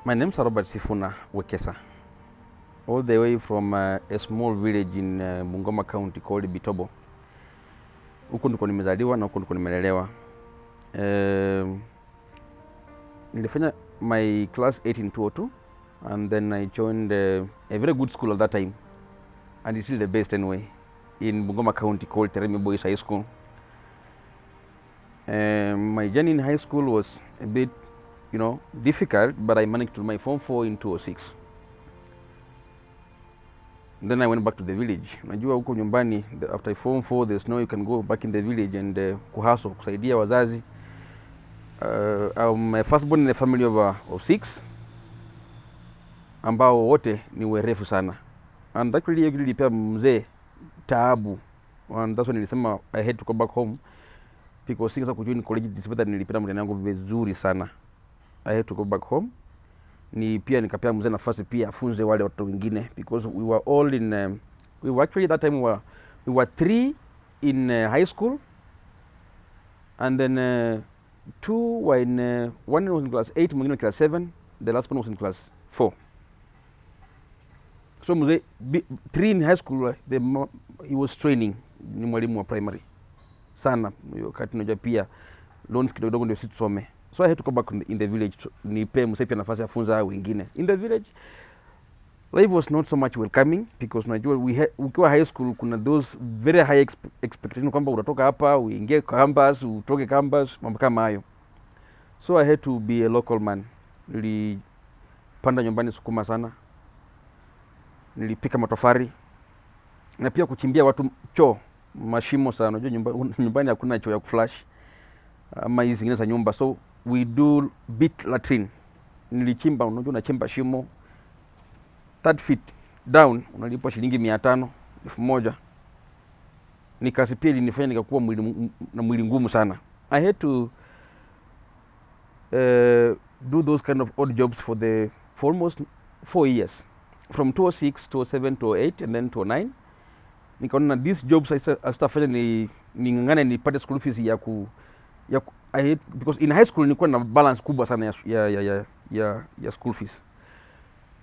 My name is Robert Sifuna Wekesa, all the way from a small village in Bungoma County called Bitobo. Huko ndiko nimezaliwa na huko ndiko nimelelewa. Nilifanya my class 8 in 202 and then I joined a very good school at that time, and it's still the best anyway, in Bungoma County called Teremi Boys High School. My journey in high school was a bit, difficult, but I managed to do my Form 4 in 206. Then I went back to the village. Najua huko nyumbani, after Form 4, there's no you can go back in the village and kuhaso, kusaidia wazazi. I'm first born in a family of 6, ambao wote ni werefu sana. And that really ilipea mzee taabu. And that's when nilisema I had to go back home, because singeza kujoin college disipata nilipenda mtihani yangu vizuri sana. I had to go back home. Ni pia nikapea mzee nafasi pia afunze wale watoto wengine, because we were all in we were actually that time we were 3 in high school, and then 2 were in one was in class 8, mwingine class 7, the last one was in class 4. So mzee 3 in high school, he was training, ni mwalimu wa primary sana wakati unajua pia loans kidogo ndio sisi tusome. So I had to go back in the village, nipe mzee pia nafasi afunza wengine. In the village life was not so much welcoming, because unajua ukiwa high school kuna those very high expectations kwamba utatoka hapa uingie campus, utoke campus, mambo kama hayo. So I had to be a local man. Nilipanda nyumbani sukuma sana, nilipika matofari na pia kuchimbia watu choo, mashimo sana. Unajua nyumbani hakuna choo ya kuflash ama hizi zingine za nyumba, so we do bit latrine. Nilichimba, unajua unachimba shimo 3 feet down, unalipwa shilingi 500, 1000. Ni kazi pia ilinifanya nikakuwa mwili ngumu sana. I had to do those kind of odd jobs for almost 4 years, from 2006 to 2007 to 2008 and then to 2009. Nikaona these jobs asitafanya ningangane nipate school fees because in high school nilikuwa na balance kubwa sana ya school fees,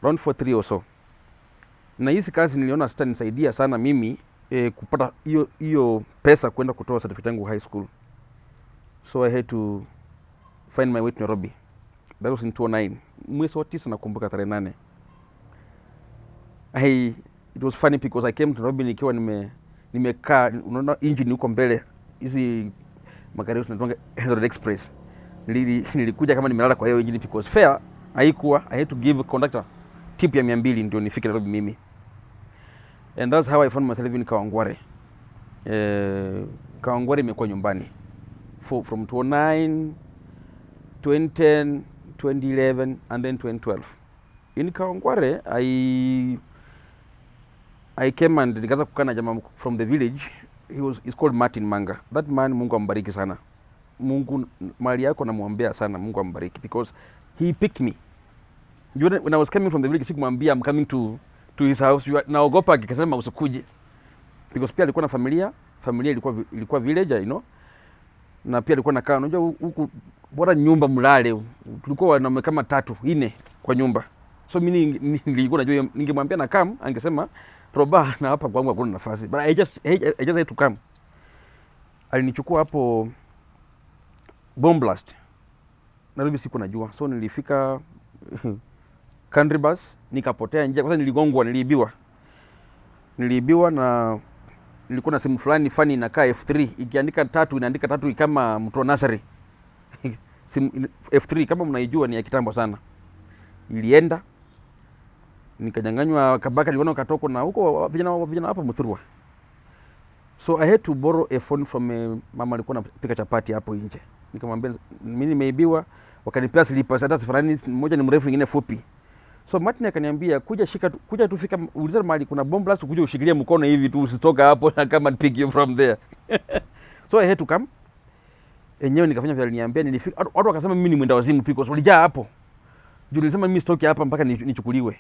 around 43 or so. Na hizi kazi niliona sitanisaidia sana mimi kupata hiyo pesa kwenda kutoa certificate yangu high school. So I had to find my way to Nairobi. That was in 2009. Mwezi wa 9 nakumbuka tarehe 8. It was funny because I came to Nairobi nikiwa nimekaa, unaona engine huko mbele, hizi magari tunatonga Heathrow Express. Nilikuja kama nimelala kwa hiyo engine because fare haikuwa. I had to give conductor tip ya 200 ndio nifike Nairobi mimi. And that's how I found myself in Kawangware. Kawangware imekuwa nyumbani from 2009, 2010, 2011 and then 2012. In Kawangware I came and nikaanza kukaa na jamaa from the village. He's called Martin Manga. That man, Mungu ambariki sana. Mungu mali yako namuombea sana, Mungu ambariki, because he picked me. When I was coming from the village, sikumwambia I'm coming to his house. Naogopa akisema usikuje, because pia alikuwa na familia ilikuwa village, na pia alikuwa nakaa, unajua huku bora nyumba mlale, tulikuwa na kama 3, 4 kwa nyumba. So mimi nilikuwa najua ningemwambia na come, angesema Roba na hapa kwangu hakuna nafasi, but I just had to come. Alinichukua hapo bomb blast Nairobi, siku najua. So nilifika country bus, nikapotea njia. Kwanza niligongwa, niliibiwa na nilikuwa na simu fulani fani inakaa F3 ikiandika 3 inaandika 3 kama mtu wa nursery. Simu F3 kama mnaijua ni ya kitambo sana. Ilienda nikanyang'anywa kabaka, niliona katoko na huko vijana hapa Muthurwa. So I had to borrow a phone from mama, alikuwa anapika chapati hapo nje. Nikamwambia mimi nimeibiwa, wakanipea slippers hata sifanani, moja ni mrefu nyingine fupi. So Martin akaniambia kuja tufika, uliza mahali kuna bomb blast, kuja ushikilie mkono hivi tu usitoka hapo na kama pick you from there. So I had to come. Enyewe nikafanya vile aliniambia. Nilifika, watu wakasema mimi ni mwenda wazimu because walijaa hapo. Juu nilisema mimi sitoki hapa mpaka nichukuliwe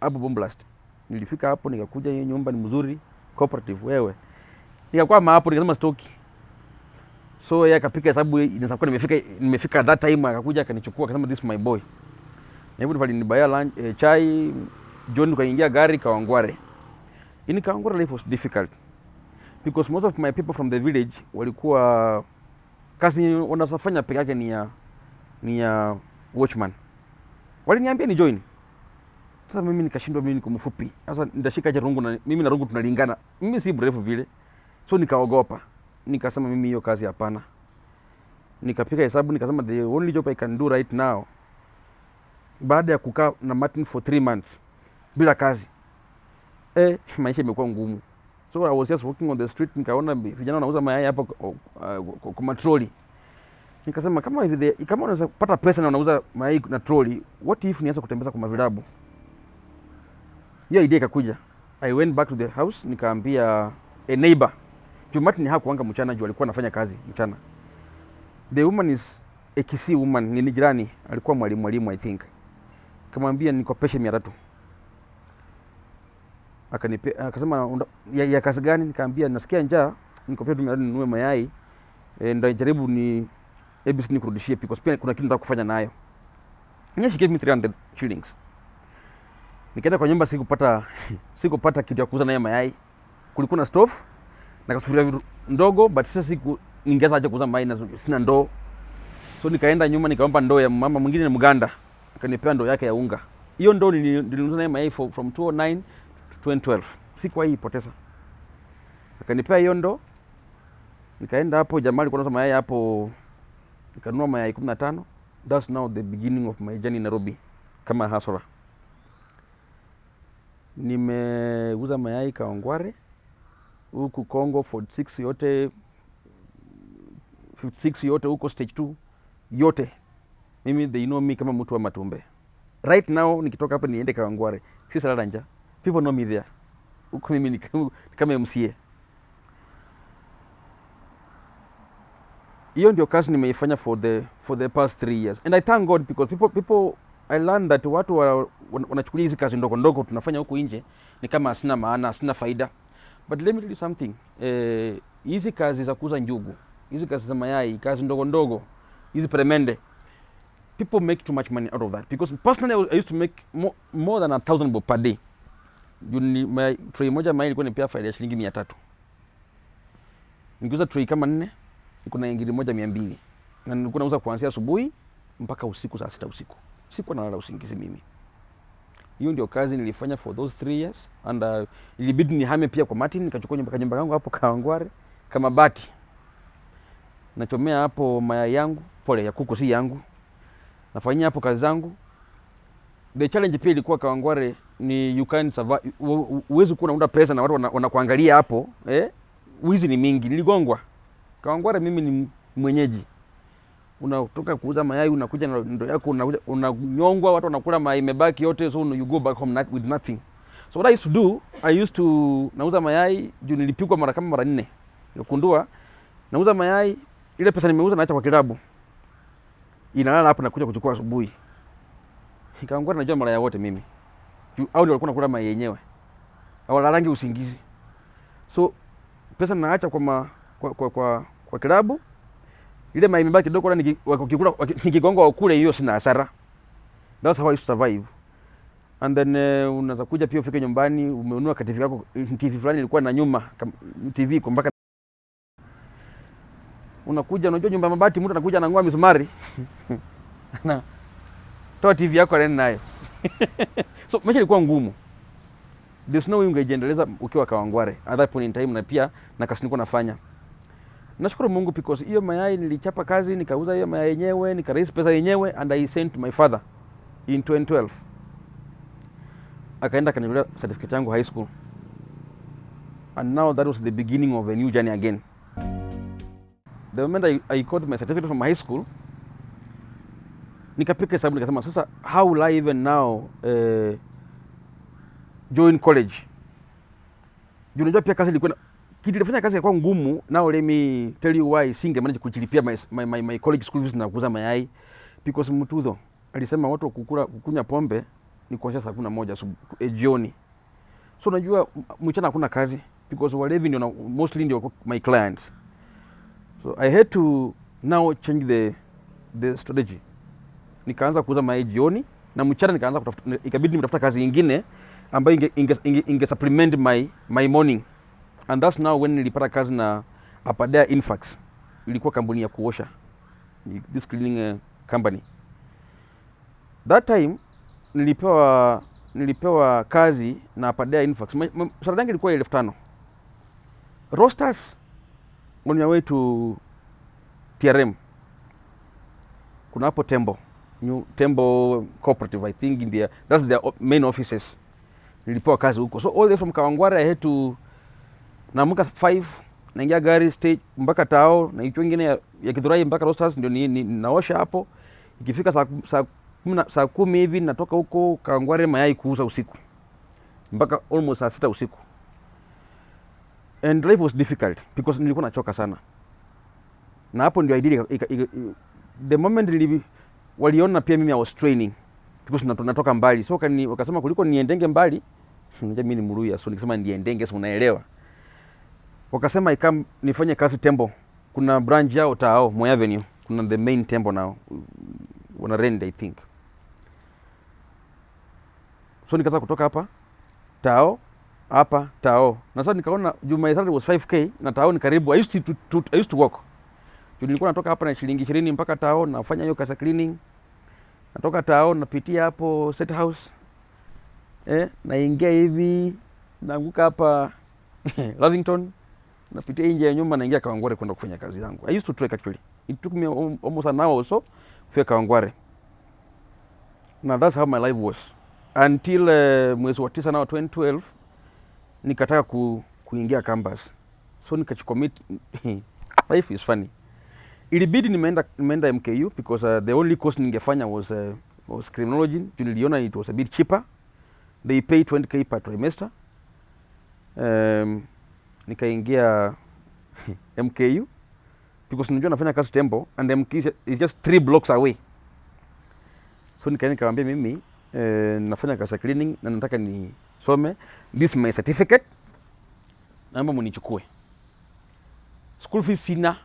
hapo bomb blast. Nilifika hapo, nikakuja, hiyo nyumba ni mzuri, cooperative wewe. Nikakwama hapo, nikasema sitoki. So yeye akapika hesabu inaweza kuwa nimefika that time, akakuja akanichukua akasema this is my boy. hivyo walinibaya lunch, chai. John tukaingia gari Kawangware. In Kawangware life was difficult because most of my people from the village walikuwa kazi wanafanya peke yake ni ya watchman. Waliniambia ni join. Sasa mimi nikashindwa, mimi niko mfupi. Sasa nitashika aje rungu, na mimi na rungu tunalingana. Mimi si mrefu vile. So nikaogopa. Nikasema mimi hiyo kazi hapana. Nikapiga hesabu nikasema the only job I can do right now, baada ya kukaa na Martin for 3 months bila kazi, maisha imekuwa ngumu. So I was just walking on the street, nikaona vijana wanauza mayai hapa kwa matroli. Nikasema kama unaweza pata pesa na unauza mayai na troli, what if nianza kutembeza kwa mavilabu? Hiyo idea ikakuja. I went back to the house, nikaambia a neighbor. Martin hakuanga mchana, juu alikuwa anafanya kazi mchana. The woman is a Kisii woman, ni jirani, alikuwa mwalimu I think. Kamwambia nikopeshe 300. Akasema ya kazi gani? Nikaambia nasikia njaa, nikopeshe 200 ninunue mayai. Ndio jaribu ni ABC nikurudishie because pia kuna kitu nataka kufanya nayo. She gave me 300 shillings. Nikaenda kwa nyumba, sikupata kitu ya kuuza nayo mayai. Kulikuwa na stove na kasufuria ndogo, but sasa ningeza aje kuuza mayai na sina ndoo. So nikaenda nyuma nikaomba ndoo ya mama mwingine ni Muganda. Akanipea ndoo yake ya unga. Hiyo ndoo niliuza nayo mayai from 2009 to 2012. Sikuwa hii poteza. Akanipea hiyo ndoo. Nikaenda hapo, jamaa alikuwa anauza mayai hapo. Nikanunua mayai 15. That's now the beginning of my journey in Nairobi kama hustler. Nimeuza mayai Kawangware huku Kongo 46 yote, 56 yote huko stage 2 yote. Mimi they know me kama mtu wa Matumbe. Right now nikitoka hapa niende Kawangware, si salala nja. People know me there. Huko mimi ni kama MCA. Hiyo ndio kazi nimeifanya for the past 3 years. And I thank God because people I learned that watu wanachukulia hizi kazi ndogo ndogo tunafanya huku nje ni kama hasina maana, hasina faida. But let me tell you something. Hizi kazi za kuuza njugu, hizi kazi za mayai, kazi ndogo ndogo, hizi peremende, people make too much money out of that. Because personally I used to make more than 1,000 bob per day. Tray moja mayai ilikuwa inapea faida ya shilingi 300. Nikiuza tray kama 4, iko na ingiri moja 200. Na nilikuwa nauza kuanzia asubuhi mpaka usiku saa 6 usiku. Sikuwa nalala usingizi mimi. Hiyo ndio kazi nilifanya for those 3 years. And ilibidi nihame pia kwa Martin, nikachukua nyumba yangu hapo Kawangware kama bati. Nachomea hapo mayai yangu, pole ya kuku si yangu. Nafanyia hapo kazi zangu. The challenge pia ilikuwa Kawangware ni you can survive. Uwezi kuwa unaunda pesa na watu wanakuangalia hapo, wizi ni mingi. Niligongwa. Kawangware mimi ni mwenyeji. Unatoka kuuza mayai, unakuja na ndoo yako, unanyongwa, watu wanakula mayai mebaki yote, so you go back home with nothing. So what I used to do, nauza mayai, juu nilipigwa mara 4. Nikagundua nauza mayai, ile pesa nimeuza naacha kwa kilabu. Inalala hapo na kuja kuchukua asubuhi. Kawangware najua mara ya wote mimi. Au ndio walikuwa nakula mayai yenyewe. Hawalalangi usingizi. So pesa naacha kwa kilabu. Ile mayai mebaki kidogo, nikigongwa wakule, hiyo sina hasara. That's how I used to survive. And then unaweza kuja pia ufike nyumbani, umenunua TV yako, TV fulani ilikuwa na nyuma, TV iko mpaka unakuja, unajua nyumba mabati, mtu anakuja anang'oa misumari. Na toa TV yako anaenda nayo. So maisha ilikuwa ngumu. There's no way ungejiendeleza ukiwa Kawangware at that point in time, na pia na kazi nilikuwa nafanya. Nashukuru Mungu because hiyo mayai nilichapa kazi, nikauza hiyo mayai yenyewe, nikaraise pesa yenyewe, and I sent to my father in 2012. Akaenda kaniletea certificate yangu high school. And now that was the beginning of a new journey again. The moment I got my certificate from high school, nikapika hesabu nikasema sasa how will I even now join college? Unajua pia kazi ilikuwa kitu nilifanya kazi kwa ngumu. Now let me tell you why singe manage kujilipia my college school fees na kuuza mayai, because Mutudho alisema watu kukunya pombe ni kuanzia saa 11 jioni. So unajua mchana hakuna kazi because walevi ndio mostly ndio my clients. So I had to now change the strategy. Nikaanza kuuza mayai jioni na mchana nikaanza kutafuta, ikabidi nimetafuta kazi nyingine ambayo inge supplement my morning, and that's now when nilipata kazi na Apadea Infax. Ilikuwa kampuni ya kuosha, this cleaning company. That time nilipewa kazi na Apadea Infax. Mshahara wangu ilikuwa 5,000. Rosters on your way to TRM. Kuna hapo Tembo Cooperative, I think that's their main offices. Nilipewa kazi huko. So all the way from Kawangware I had to naamka 5, naingia gari stage mpaka Tao, na hicho ingine ya Githurai mpaka Rosters, ndio naosha hapo. Ikifika saa 10 hivi natoka huko Kawangware mayai kuuza usiku mpaka almost saa 6 usiku. And life was difficult because nilikuwa nachoka sana. Na hapo ndio idea the moment waliona pia mimi I was training because natoka mbali. So wakasema kuliko niendenge mbali, unajua mimi ni Mluya, so nikisema niendenge, so unaelewa. Wakasema nifanye kazi Tembo. Kuna branch yao Tao, Moi Avenue. Kuna the main Tembo now. Wana rent I think. So nikaanza kutoka hapa Tao. Na sasa nikaona my salary was 5K na Tao ni karibu. I used to walk. Nilikuwa natoka hapa na shilingi 20 mpaka Tao, nafanya hiyo kazi cleaning. Natoka Tao napitia hapo State House. Naingia hivi, naanguka hapa Lavington, napitia nje ya nyumba, naingia Kawangware kwenda kufanya kazi yangu. I used to trek actually. It took me almost an hour or so kufika Kawangware. Now that's how my life was until mwezi wa 9 now 2012 nikataka kuingia campus. So nikachicommit. Life is funny. Ilibidi nimeenda MKU because the only course ningefanya was criminology. Niliona it was a bit cheaper. They pay 20K per trimester. Nikaingia MKU because nilikuwa nafanya kazi Tembo and MKU is just 3 blocks away. So nikamwambia mimi nafanya kazi cleaning na nataka nisome, this my certificate, naomba mnichukue. School fees sina,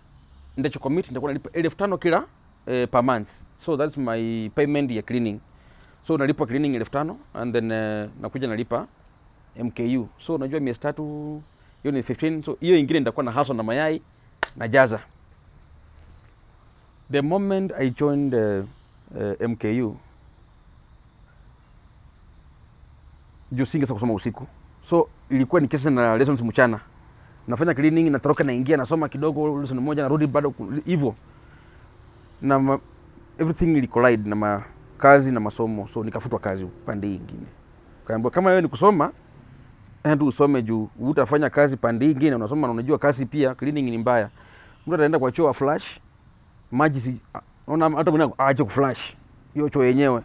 nitachocommit, nitakuwa nalipa 5,000 kila per month. So that's my payment ya cleaning. So nalipa cleaning 5,000 and then nakuja nalipa MKU. So unajua miezi 3 hiyo ni 15. So hiyo ingine nitakuwa na hustle na mayai na jaza. The moment I joined MKU, juu singeweza kusoma usiku. So ilikuwa ni kesi na lessons mchana. Nafanya cleaning, natoroka naingia nasoma kidogo lesson moja, narudi bado hivyo. Na everything ili collide na kazi na masomo. So nikafutwa kazi pande nyingine. Kaambiwa kama wewe ni kusoma, ndio usome juu utafanya kazi pande nyingine, unasoma na unajua kazi pia cleaning ni mbaya. Mtu ataenda kwa choo flash maji, unaona hata mwenyewe aache kuflash hiyo choo yenyewe.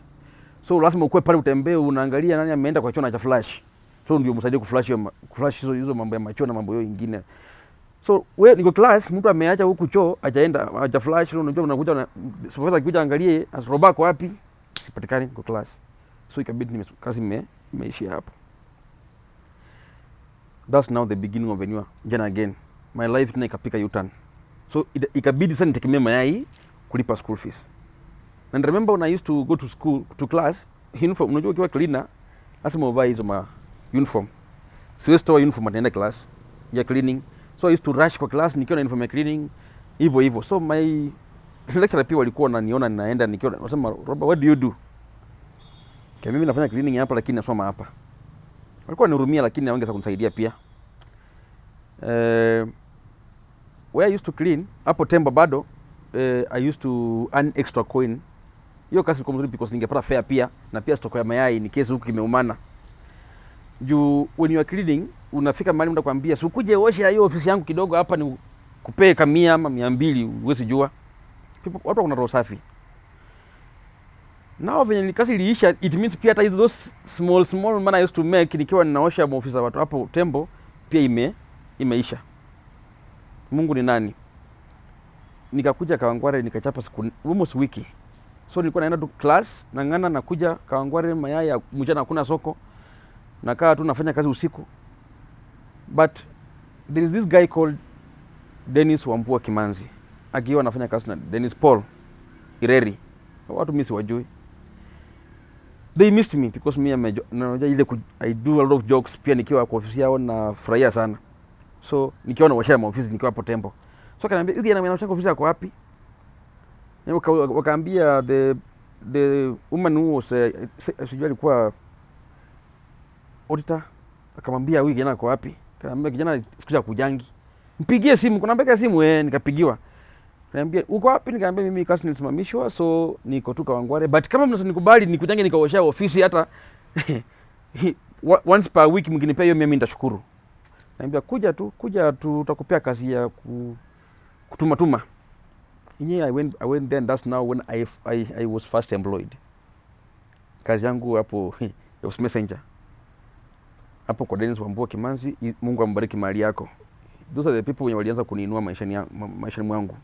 So lazima ukue pale utembee unaangalia nani ameenda kwa choo na cha flash. So ndio msaidie kuflash hizo mambo ya macho na mambo yao mengine. So wewe niko class, mtu ameacha huku choo acha flash, unajua unakuja na supervisor akikuja angalie asrobako wapi, sipatikani niko class. So ikabidi kazi imeishia hapo. That's now the beginning of a new journey again. My life tena ikapika U-turn. So ikabidi sasa nitegemea mayai kulipa school fees. And remember when I used to go to school, to class, uniform, unajua ukiwa cleaner, lazima uvae hizo uniform. Siwezi toa uniform naenda class ya cleaning. So I used to rush kwa class nikiwa na uniform ya cleaning, hivyo. So my lecturer pia walikuwa wananiona ninaenda nikiwa wanasema, "Robert, what do you do?" Kwa mimi nafanya cleaning hapa lakini nasoma hapa. Walikuwa wanihurumia lakini hawangeweza kunisaidia pia. Where I used to clean, hapo Tembo bado, I used to earn extra coin. Hiyo kazi ilikuwa mzuri because ningepata fare pia na pia stock ya mayai ni kesi huku kimeumana. Juu when you are cleaning, unafika mahali mtu akwambia, "Si ukuje osha hiyo ofisi yangu kidogo hapa ni kupee 100 ama 200, uwezi jua." Watu wana roho safi. Now venye kazi iliisha, it means pia hata those small money I used to make nikiwa ninaosha ofisi watu hapo Tembo pia imeisha. Mungu ni nani? Nikakuja Kawangware nikachapa siku almost wiki. So nilikuwa naenda tu class, nang'ana nakuja Kawangware mayai mchana hakuna soko. Nakaa tu nafanya kazi usiku. But there is this guy called Dennis Wambua Kimanzi. Akiwa anafanya kazi na Dennis Paul Ireri. Watu mimi siwajui. They missed me because me unajua ile I do a lot of jokes pia nikiwa kwa ofisi yao na furahia sana. So nikiwa na washare ofisi nikiwa hapo Tembo. So kaniambia hivi na mwanachanga ofisi yako wapi? Wakaambia the woman who was sijui alikuwa auditor, akamwambia huyu kijana ako wapi? Kaniambia kijana sikuja kujangi. Mpigie simu, kuna mbeka simu nikapigiwa. Kaniambia uko wapi? Nikamwambia mimi kazi nilisimamishwa, so niko tu Kawangware, but kama mnanikubali nikujange nikaoshea ofisi hata once per week mkinipea hiyo mimi nitashukuru. Kaniambia kuja tu tutakupea kazi ya kutuma. I went there, and that's now when I was first employed. Kazi yangu hapo was messenger. Hapo kwa Dennis Wambua Kimanzi, Mungu ambariki mahali yako. Those are the people wenye walianza kuniinua maishani mwangu.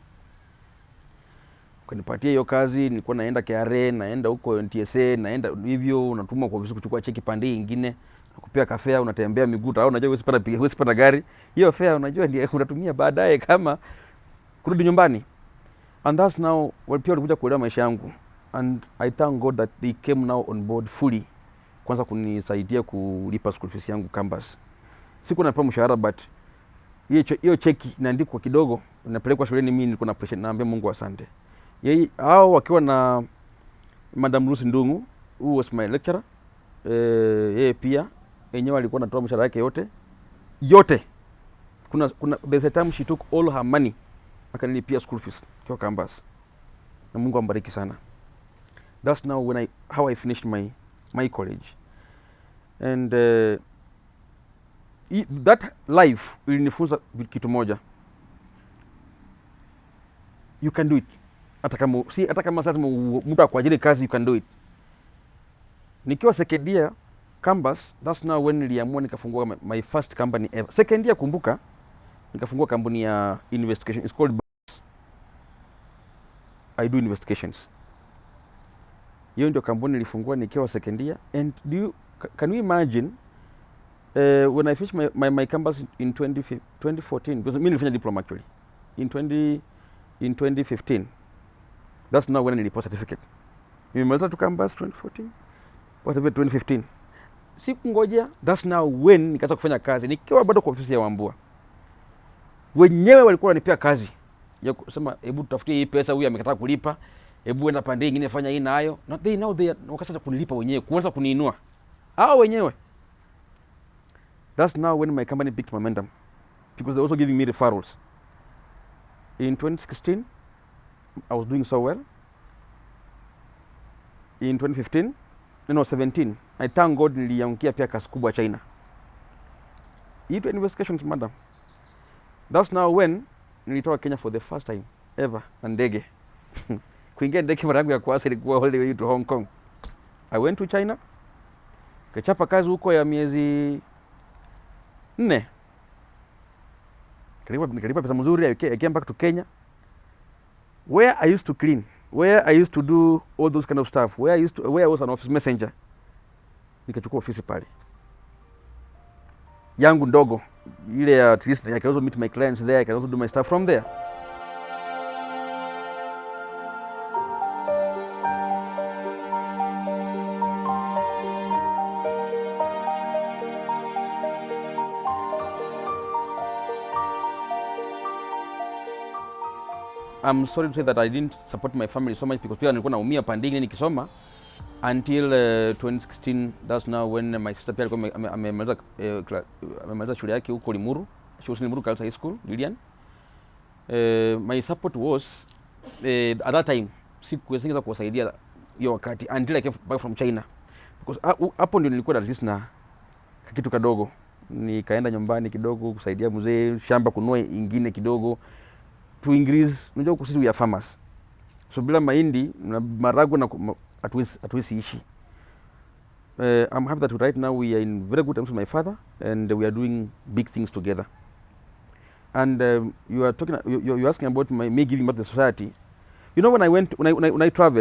Kanipatia hiyo kazi, nilikuwa naenda KRA, naenda huko NTSA, naenda hivyo unatumwa kwa ofisi kuchukua cheki pande nyingine, nakupea kafea, unatembea miguu, au unajua huwezi panda gari. Hiyo fare unajua ndio unatumia baadaye kama kurudi nyumbani. And that's now pia walikuja kuelewa maisha yangu, and I thank God that they came now on board fully. Kwanza kunisaidia kulipa school fees yangu campus. Siku napewa mshahara, but hiyo cheki inaandikwa kidogo, inapelekwa shuleni, mimi nilikuwa na pressure, naambia Mungu asante. Yeye hao wakiwa na Madam Lucy Ndungu, who was my lecturer, yeye pia yenyewe alikuwa anatoa mshahara yake yote. Kuna there's a time she took all her money akanilipia school fees kwa campus. Na Mungu ambariki sana. That's now how I finished my college. And that life ilinifunza kitu moja. You can do it. Hata kama sasa mtu akuajiri kazi, you can do it. Nikiwa second year campus, that's now when niliamua nikafungua my first company ever. Second year kumbuka, nikafungua kampuni ya investigation. It's called I do investigations. Hiyo ndio kampuni nilifungua nikiwa second year. And can you imagine when I finished my campus in 2014, because mimi nilifanya diploma actually in 2015. That's now when I nilipata certificate. Nimemaliza tu campus 2014, whatever 2015. Siku ngojea, that's now when nikaanza kufanya kazi nikiwa bado kwa ofisi ya Wambua. Wenyewe walikuwa wananipea kazi ya kusema hebu tutafutie hii pesa, huyu amekataa kulipa, hebu enda pande nyingine fanya hii nayo. Not they know they wakaanza kunilipa wenyewe, kuanza kuniinua hao wenyewe. That's now when my company picked momentum, because they also giving me referrals. In 2016 I was doing so well. In 17 I thank God niliangukia pia kazi kubwa China. It investigations madam. That's now when nilitoka Kenya for the first time ever na ndege. Kuingia ndege mara yangu ya kwanza ilikuwa all the way to Hong Kong. I went to China. Kachapa kazi huko ya miezi 4. Nikalipa pesa mzuri. I came back to Kenya, where I used to clean, where I used to do all those kind of stuff, where I was an office messenger. Nikachukua ofisi pale yangu ndogo ile, at least I can also meet my clients there, I can also do my stuff from there. I'm sorry to say that I didn't support my family so much, because pia nilikuwa naumia pandini nikisoma until 2016. That's now when my sister pia alikuwa amemaliza shule yake huko Limuru. She was in Limuru Girls High School, Lilian. My support was at that time sikuweza kuwasaidia hiyo wakati until I came back from China, because hapo ndio nilikuwa at least na kitu kadogo. Nikaenda nyumbani kidogo kusaidia mzee shamba, kununua ingine kidogo to increase. Unajua sisi we are farmers, so bila mahindi na marago na hatuwezi ishi. I'm happy that right now we are in very good terms with my father, and we are doing big things together. And you are asking about me giving back to the society. You know, when I traveled,